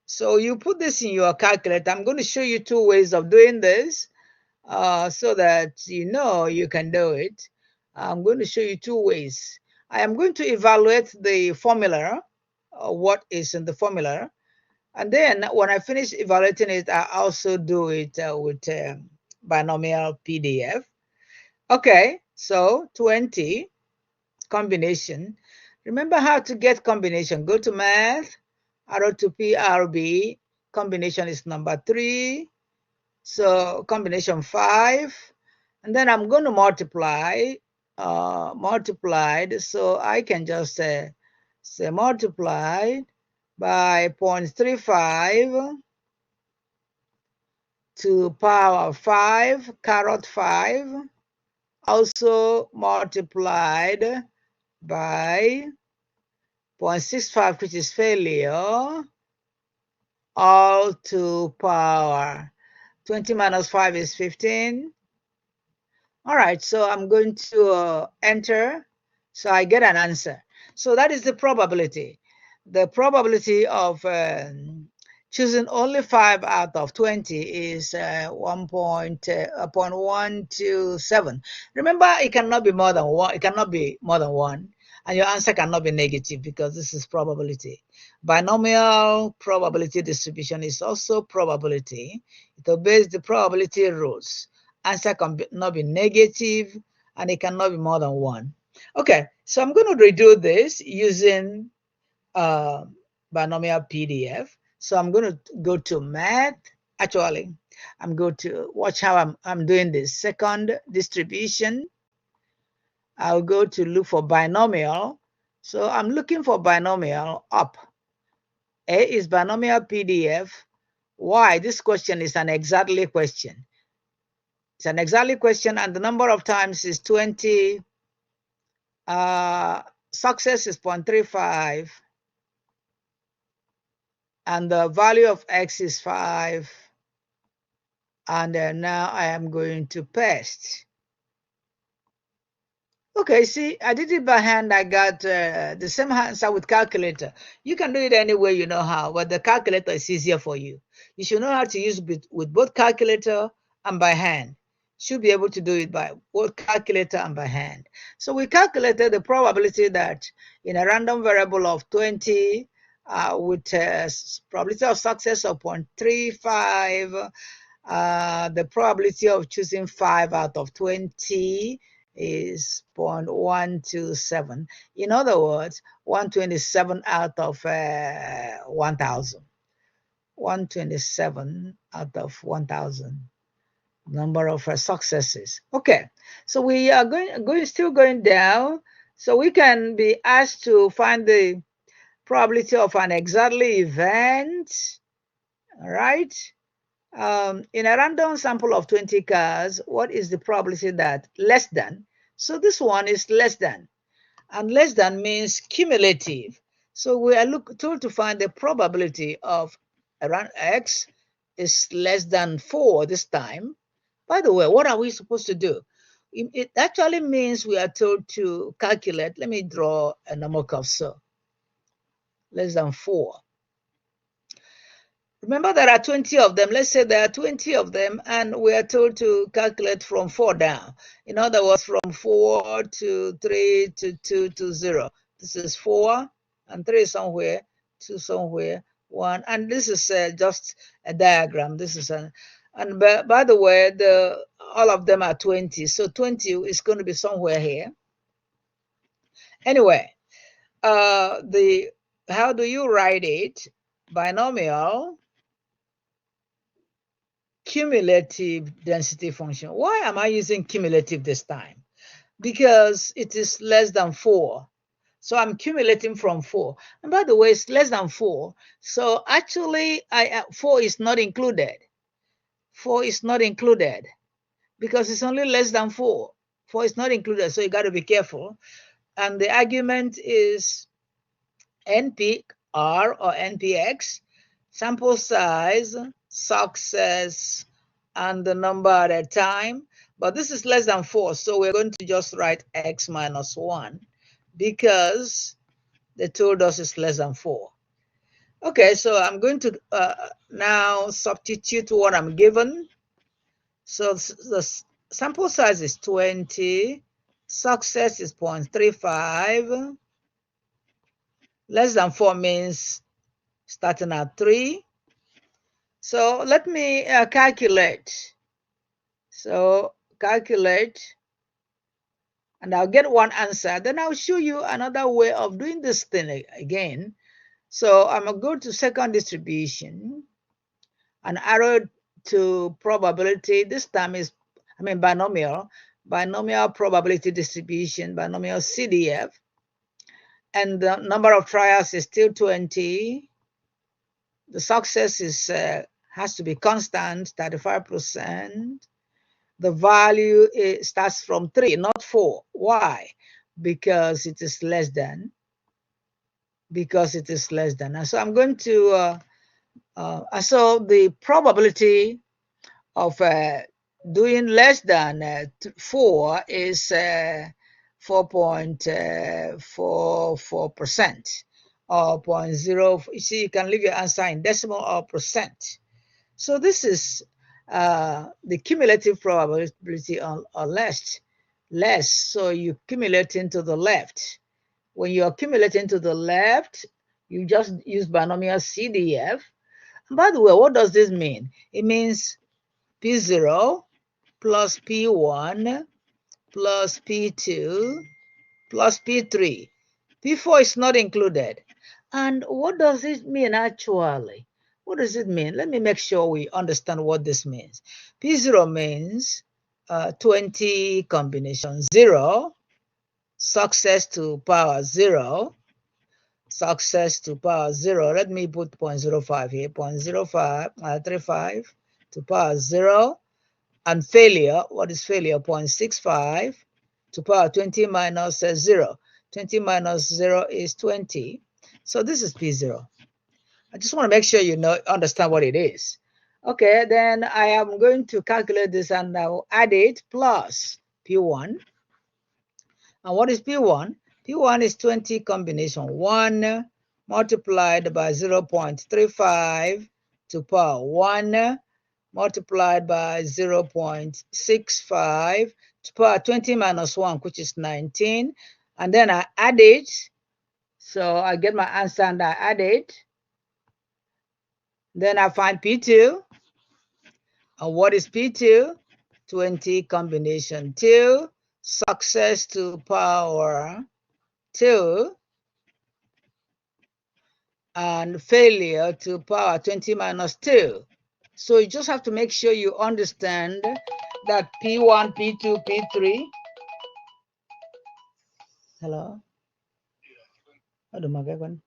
So you put this in your calculator. I'm going to show you 2 ways of doing this so that you know you can do it. I'm going to show you 2 ways. I am going to evaluate the formula, what is in the formula. And then when I finish evaluating it, I also do it with binomial PDF. Okay, so 20 combination. Remember how to get combination. Go to math, arrow to PRB. Combination is number 3. So combination 5. And then I'm going to multiply, multiplied. So I can just say multiplied by 0.35 to power 5, caret 5. Also multiplied by 0.65, which is failure, all to power 20 minus 5 is 15. All right, so I'm going to enter, so I get an answer. So that is the probability. The probability of choosing only 5 out of 20 is 1.127. Remember, it cannot be more than 1. It cannot be more than 1. And your answer cannot be negative because this is probability. Binomial probability distribution is also probability. It obeys the probability rules. Answer cannot be negative, and it cannot be more than 1. Okay, so I'm going to redo this using binomial PDF. So I'm going to go to math. Actually, I'm going to watch how I'm doing this. Second distribution. I'll go to look for binomial. So I'm looking for binomial up. A is binomial PDF. Why? This question is an exactly question. It's an exactly question, and the number of times is 20. Success is 0.35. And the value of x is 5. And now I am going to paste. Okay, see, I did it by hand. I got the same answer with calculator. You can do it any way you know how, but the calculator is easier for you. You should know how to use it with both calculator and by hand. Should be able to do it by both calculator and by hand. So we calculated the probability that in a random variable of 20 with a probability of success of 0.35, the probability of choosing 5 out of 20 is 0.127. In other words, 127 out of 1,000. 127 out of 1,000 number of successes. Okay, so we are still going down. So we can be asked to find the probability of an exactly event. All right. In a random sample of 20 cars, what is the probability that less than? So this one is less than, and less than means cumulative. So we are told to find the probability of around x is less than 4 this time. By the way, what are we supposed to do? It actually means we are told to calculate. Let me draw a normal curve. So less than 4. Remember, there are 20 of them. Let's say there are 20 of them, and we are told to calculate from 4 down. In other words, from 4 to 3 to 2 to 0. This is 4, and 3 somewhere, 2 somewhere, 1. And this is just a diagram. This is and by the way, all of them are 20. So 20 is going to be somewhere here. Anyway, how do you write it? Binomial cumulative density function. Why am I using cumulative this time? Because it is less than 4. So I'm cumulating from 4. And by the way, it's less than 4. So actually, 4 is not included. 4 is not included because it's only less than 4. 4 is not included, so you got to be careful. And the argument is NP R or NPX, sample size, success, and the number at a time. But this is less than 4, so we're going to just write x minus 1 because they told us it's less than 4. Okay, so I'm going to now substitute what I'm given. So the sample size is 20, success is 0.35, less than 4 means starting at 3. So let me calculate. So calculate and I'll get one answer. Then I'll show you another way of doing this thing again. So I'm going to go to second distribution and arrow to probability. This time is, binomial probability distribution, binomial CDF. And the number of trials is still 20. The success is has to be constant, 35%. The value starts from 3, not 4. Why? Because it is less than. And so I'm going to, so the probability of doing less than 4 is 4.44%, or 0.0. You see, you can leave your answer in decimal or percent. So this is the cumulative probability or less. So you accumulate into the left. When you accumulate into the left, you just use binomial CDF. And by the way, what does this mean? It means P0 plus P1 plus P2 plus P3. P4 is not included. And what does it mean actually? What does it mean? Let me make sure we understand what this means. P0 means 20 combination 0, success to power 0, success to power 0. Let me put 0.05 here, 0.0535 to power 0. And failure, what is failure? 0.65 to power 20 minus 0. 20 minus 0 is 20. So this is P0. I just want to make sure you understand what it is. Okay, then I am going to calculate this and I will add it plus P1. And what is P1? P1 is 20 combination 1 multiplied by 0.35 to power 1 multiplied by 0.65 to power 20 minus 1, which is 19. And then I add it. So I get my answer and I add it. Then I find P2. And what is P2? 20 combination 2, success to power 2, and failure to power 20 minus 2. So you just have to make sure you understand that P1, P2, P3. Hello? I don't know.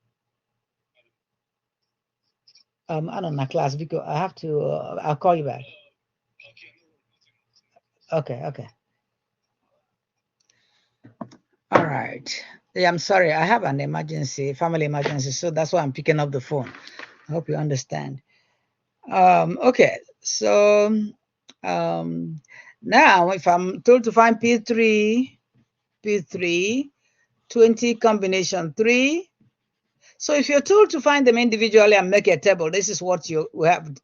I don't know class because I have to, I'll call you back. Okay. All right. Yeah, I'm sorry. I have an emergency, family emergency, so that's why I'm picking up the phone. I hope you understand. Okay, so now if I'm told to find P3, 20 combination 3. So if you're told to find them individually and make a table, this is what we have